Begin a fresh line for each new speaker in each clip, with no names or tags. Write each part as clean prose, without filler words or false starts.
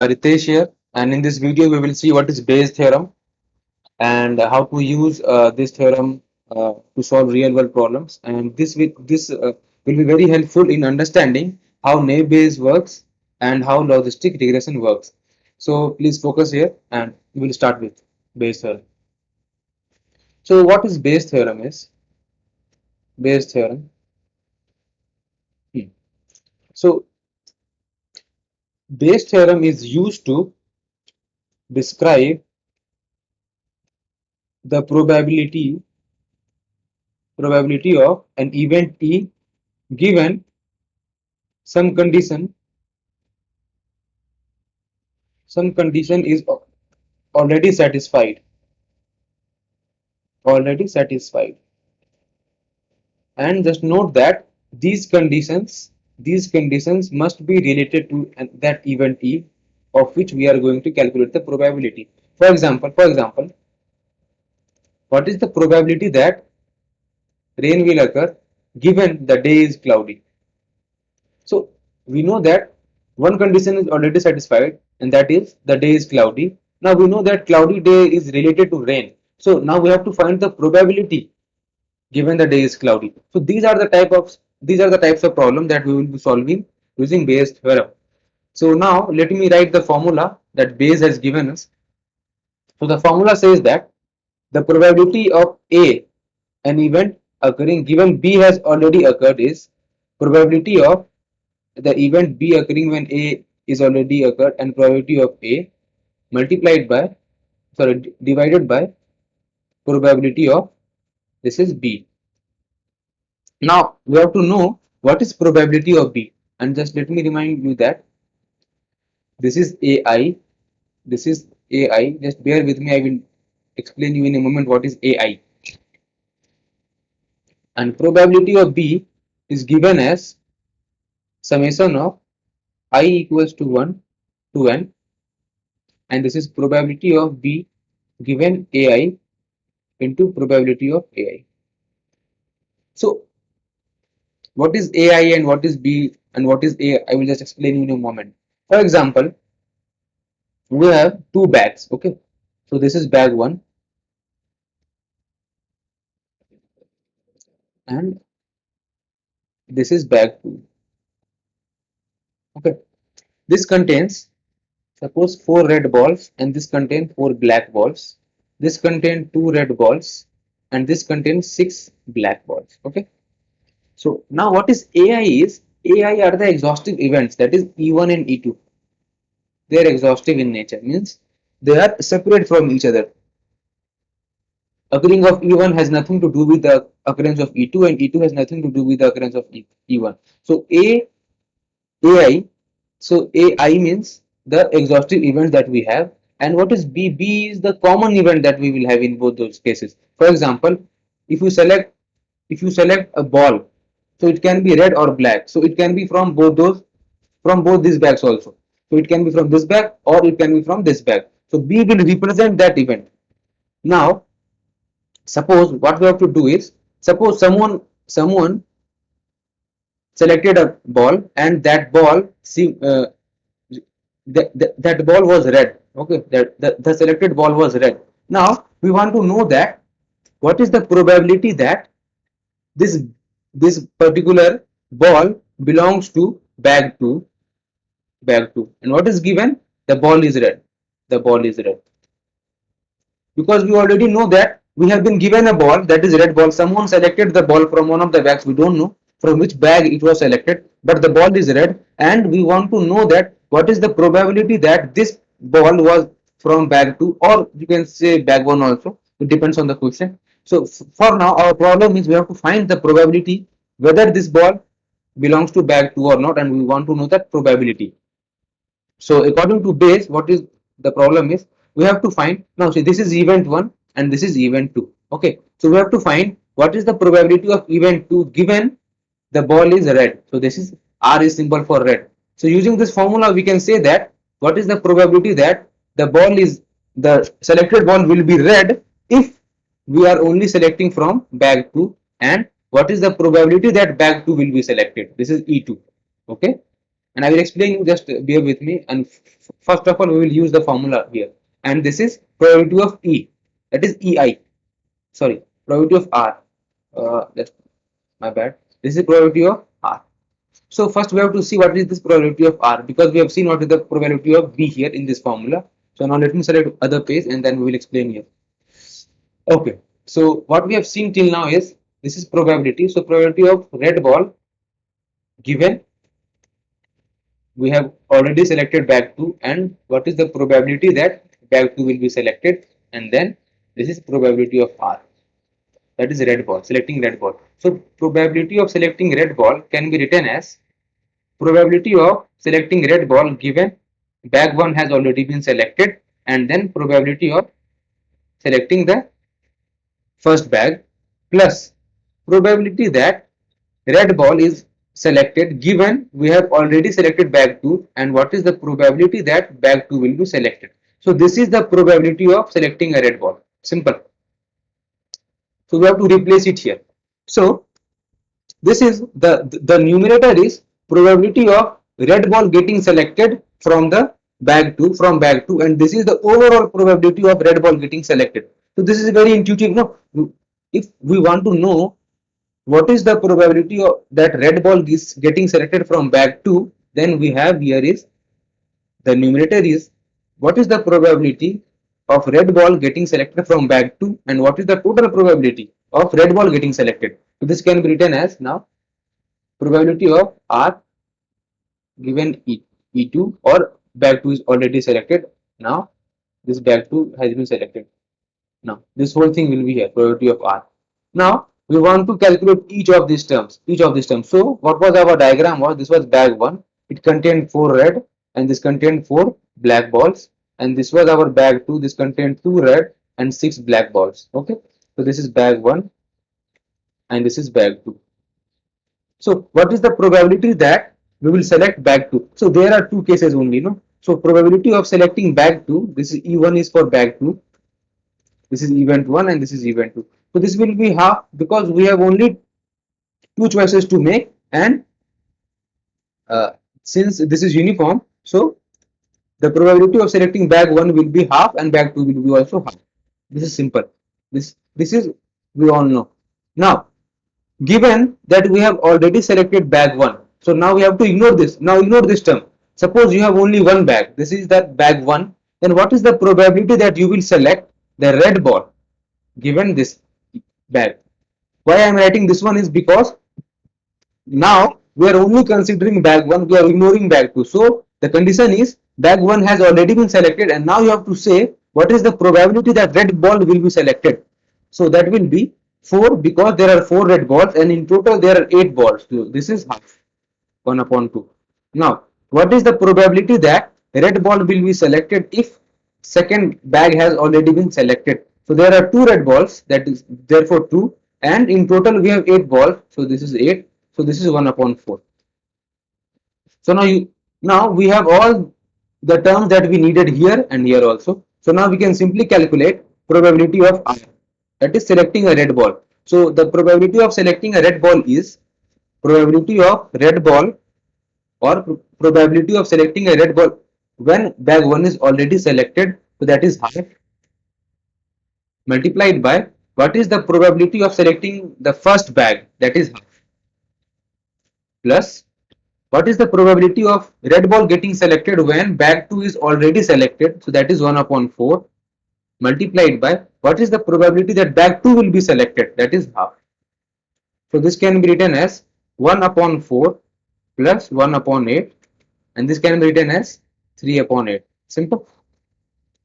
Ritesh here, and in this video we will see what is Bayes theorem and how to use this theorem to solve real-world problems. And this will be very helpful in understanding how naive Bayes works and how logistic regression works. So please focus here, and we will start with Bayes theorem. So what is Bayes theorem? Is Bayes theorem? Hmm. So Bayes theorem is used to describe the probability of an event E given some condition is already satisfied, and just note that these conditions must be related to that event E of which we are going to calculate the probability. For example, what is the probability that rain will occur given the day is cloudy? So we know that one condition is already satisfied, and that is the day is cloudy. Now we know that cloudy day is related to rain. So now we have to find the probability given the day is cloudy. So these are the types of problem that we will be solving using Bayes theorem. So now let me write the formula that Bayes has given us. So the formula says that the probability of A, an event occurring given B has already occurred, is probability of the event B occurring when A is already occurred, and probability of A multiplied by, divided by probability of, this is B. Now we have to know what is probability of B, and just let me remind you that this is AI. This is AI. Just bear with me. I will explain you in a moment what is AI. And probability of B is given as summation of I equals to 1 to n, and this is probability of B given AI into probability of AI. So what is AI and what is B and what is A, I will just explain you in a moment. For example, we have two bags. Okay, so this is bag 1 and this is bag 2. Okay, this contains, suppose, 4 red balls, and this contains 4 black balls. This contains 2 red balls, and this contains 6 black balls. Okay, so now what is AI is, AI are the exhaustive events, that is E1 and E2. They are exhaustive in nature, means they are separate from each other. Occurring of E1 has nothing to do with the occurrence of E2, and E2 has nothing to do with the occurrence of E1. So AI, so AI means the exhaustive events that we have, and what is B? B is the common event that we will have in both those cases. For example, if you select a ball, so it can be red or black. So it can be from both these bags also. So it can be from this bag or it can be from this bag. So B will represent that event. Now suppose what we have to do is, suppose someone selected a ball, and that ball that ball was red. Okay, the selected ball was red. Now we want to know that what is the probability that this this particular ball belongs to bag 2, and what is given, the ball is red, the ball is red. Because we already know that we have been given a ball, that is red ball. Someone selected the ball from one of the bags, we don't know from which bag it was selected, but the ball is red, and we want to know that what is the probability that this ball was from bag 2, or you can say bag 1 also, it depends on the question. So for now our problem is we have to find the probability whether this ball belongs to bag 2 or not, and we want to know that probability. So according to Bayes, what is the problem is, we have to find, now see, this is event 1 and this is event 2. Okay, so we have to find what is the probability of event 2 given the ball is red. So this is R is symbol for red. So using this formula we can say that what is the probability that the selected ball will be red if we are only selecting from bag 2, and what is the probability that bag 2 will be selected. This is E2. Okay, and I will explain you, just bear with me. And first of all, we will use the formula here, and this is probability of E, that is EI, sorry, probability of R, that's my bad, this is probability of R. So first we have to see what is this probability of R, because we have seen what is the probability of B here in this formula. So now let me select other page and then we will explain here. Okay, so what we have seen till now is this is probability. So probability of red ball given we have already selected bag 2, and what is the probability that bag 2 will be selected, and then this is probability of R, that is red ball, selecting red ball. So probability of selecting red ball can be written as probability of selecting red ball given bag 1 has already been selected, and then probability of selecting the first bag plus probability that red ball is selected given we have already selected bag 2, and what is the probability that bag 2 will be selected. So this is the probability of selecting a red ball, simple. So we have to replace it here. So this is the numerator is probability of red ball getting selected from the bag 2, and this is the overall probability of red ball getting selected. So this is very intuitive. No, if we want to know what is the probability of that red ball is getting selected from bag 2, then we have here is the numerator is what is the probability of red ball getting selected from bag 2, and what is the total probability of red ball getting selected. So this can be written as now probability of R given E2, or bag 2 is already selected. Now this bag 2 has been selected. Now this whole thing will be here, probability of R. Now we want to calculate each of these terms. So what was our diagram was, this was bag 1, it contained 4 red and this contained 4 black balls, and this was our bag 2, this contained 2 red and 6 black balls. Okay, so this is bag 1 and this is bag 2. So what is the probability that we will select bag 2? So there are two cases only, no? So probability of selecting bag 2, this is E1 is for bag 2, this is event 1 and this is event 2. So this will be half because we have only two choices to make, and since this is uniform, so the probability of selecting bag 1 will be half and bag 2 will be also half. This is simple. This is we all know. Now given that we have already selected bag 1, so now we have to ignore this. Now ignore this term. Suppose you have only one bag, this is that bag 1, then what is the probability that you will select the red ball given this bag? Why I am writing this one is because now we are only considering bag 1, we are ignoring bag 2. So the condition is bag 1 has already been selected, and now you have to say what is the probability that red ball will be selected. So that will be 4, because there are 4 red balls and in total there are 8 balls. So this is half 1 upon 2. Now what is the probability that red ball will be selected if second bag has already been selected? So there are 2 red balls, that is therefore 2, and in total we have 8 balls, so this is 8, so this is 1 upon 4. So now we have all the terms that we needed here and here also. So now we can simply calculate probability of R, that is selecting a red ball. So the probability of selecting a red ball is probability of red ball, or probability of selecting a red ball when bag 1 is already selected, so that is half, multiplied by what is the probability of selecting the first bag, that is half, plus what is the probability of red ball getting selected when bag 2 is already selected, so that is 1 upon 4, multiplied by what is the probability that bag 2 will be selected, that is half. So this can be written as 1 upon 4 plus 1 upon 8, and this can be written as 3 upon 8. Simple.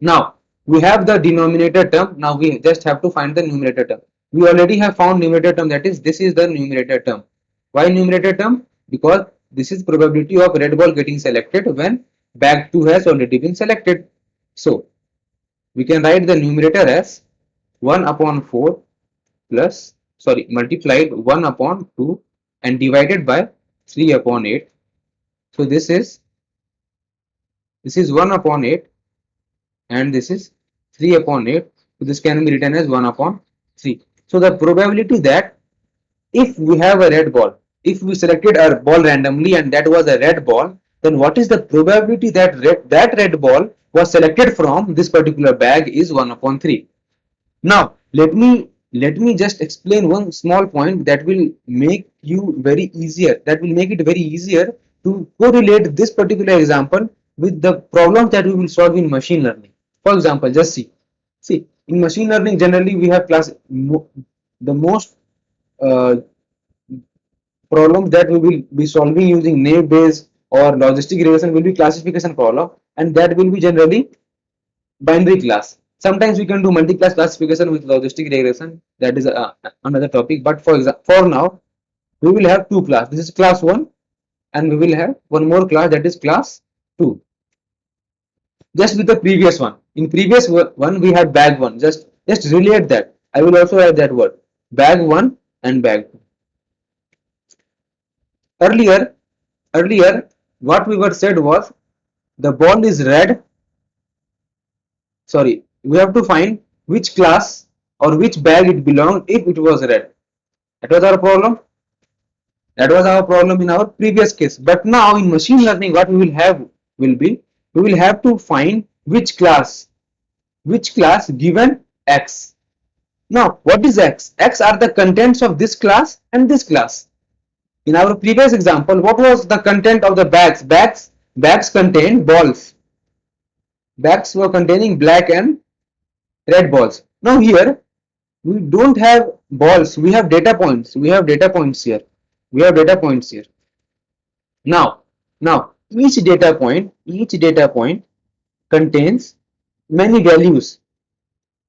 Now we have the denominator term, now we just have to find the numerator term. We already have found numerator term, that is this is the numerator term. Why numerator term? Because this is probability of red ball getting selected when bag 2 has already been selected. So we can write the numerator as 1 upon 4 plus, sorry, multiplied 1 upon 2 and divided by 3 upon 8. So this is 1 upon 8 and this is 3 upon 8. So this can be written as 1 upon 3. So the probability that if we have a red ball, if we selected a ball randomly and that was a red ball, then what is the probability that red ball was selected from this particular bag is 1 upon 3. Now let me just explain one small point that will make you very easier, that will make it very easier to correlate this particular example with the problems that we will solve in machine learning. For example, just see in machine learning generally we have the most uh, problems that we will be solving using naive Bayes or logistic regression will be classification problem, and that will be generally binary class. Sometimes we can do multi-class classification with logistic regression. That is another topic. But for now, we will have two class. This is class 1, and we will have one more class, that is class 2. Just with the previous one. In previous one, we had bag 1. Just relate that. I will also add that word. Bag 1 and bag 2. Earlier, what we were said was the ball is red. Sorry, we have to find which class or which bag it belonged if it was red. That was our problem. That was our problem in our previous case. But now in machine learning, what we will have will be, we will have to find which class given X. Now, what is X? X are the contents of this class and this class. In our previous example, what was the content of the bags? Bags contained balls. Bags were containing black and red balls. Now here we don't have balls, we have data points. We have data points here. Now each data point contains many values.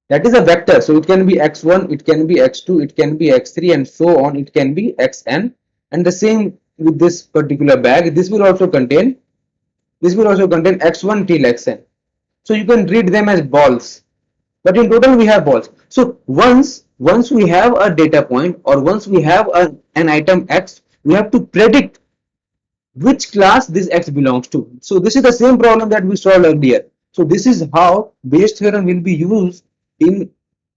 That is a vector, so it can be x1, it can be x2, it can be x3, and so on. It can be xn, and the same with this particular bag. This will also contain x1 till xn. So you can read them as balls, but in total we have balls. So once we have a data point, or once we have an item x, we have to predict which class this x belongs to. So this is the same problem that we solved earlier. So this is how Bayes theorem will be used in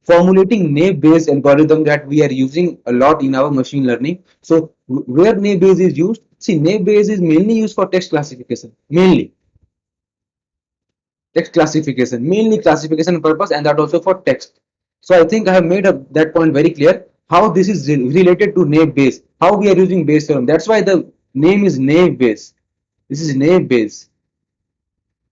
formulating naive Bayes algorithm that we are using a lot in our machine learning. So where naive Bayes is used, see, naive Bayes is mainly used for text classification, mainly classification purpose, and that also for text. So I think I have made that point very clear, how this is related to naive Bayes, how we are using Bayes theorem. That's why the name is naive Bayes. This is naive Bayes.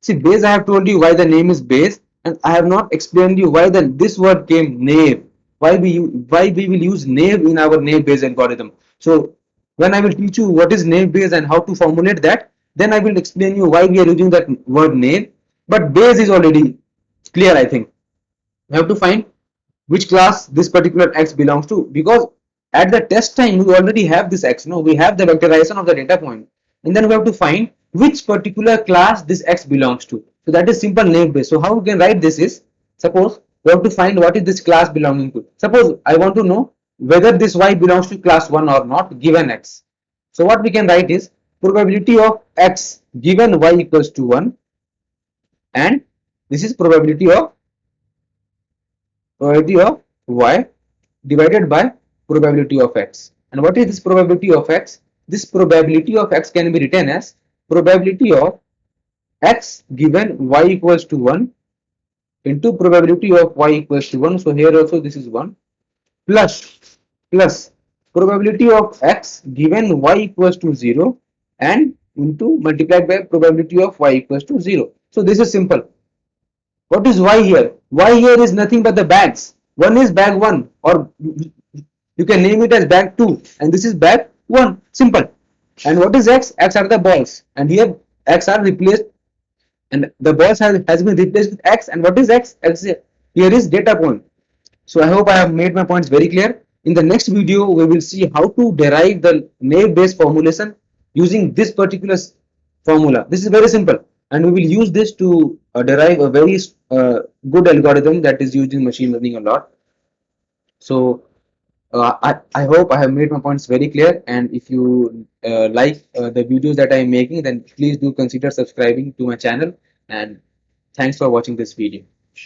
See, Bayes, I have told you why the name is Bayes, and I have not explained you why this word came naive. Why we will use naive in our naive Bayes algorithm. So when I will teach you what is naive Bayes and how to formulate that, then I will explain you why we are using that word naive. But Bayes is already clear, I think. We have to find which class this particular x belongs to, because at the test time we already have this x. No, we have the vectorization of the data point, and then we have to find which particular class this x belongs to. So that is simple naive Bayes. So how we can write this is, suppose we have to find what is this class belonging to. Suppose I want to know whether this y belongs to class 1 or not given x. So what we can write is probability of x given y equals to 1, and this is probability of y divided by probability of x. And what is this probability of x? This probability of x can be written as probability of x given y equals to 1 into probability of y equals to 1. So here also this is 1 plus probability of x given y equals to 0 and into multiplied by probability of y equals to 0. So this is simple. What is y here? Y here is nothing but the bags. One is bag 1, or you can name it as bag 2, and this is bag 1. Simple. And what is x? X are the balls, and here x are replaced, and the balls has been replaced with x. And what is x? X here is data point. So I hope I have made my points very clear. In the next video, we will see how to derive the naive Bayes formulation using this particular formula. This is very simple, and we will use this to derive a very good algorithm that is used in machine learning a lot. So I hope I have made my points very clear, and if you like the videos that I am making, then please do consider subscribing to my channel, and thanks for watching this video.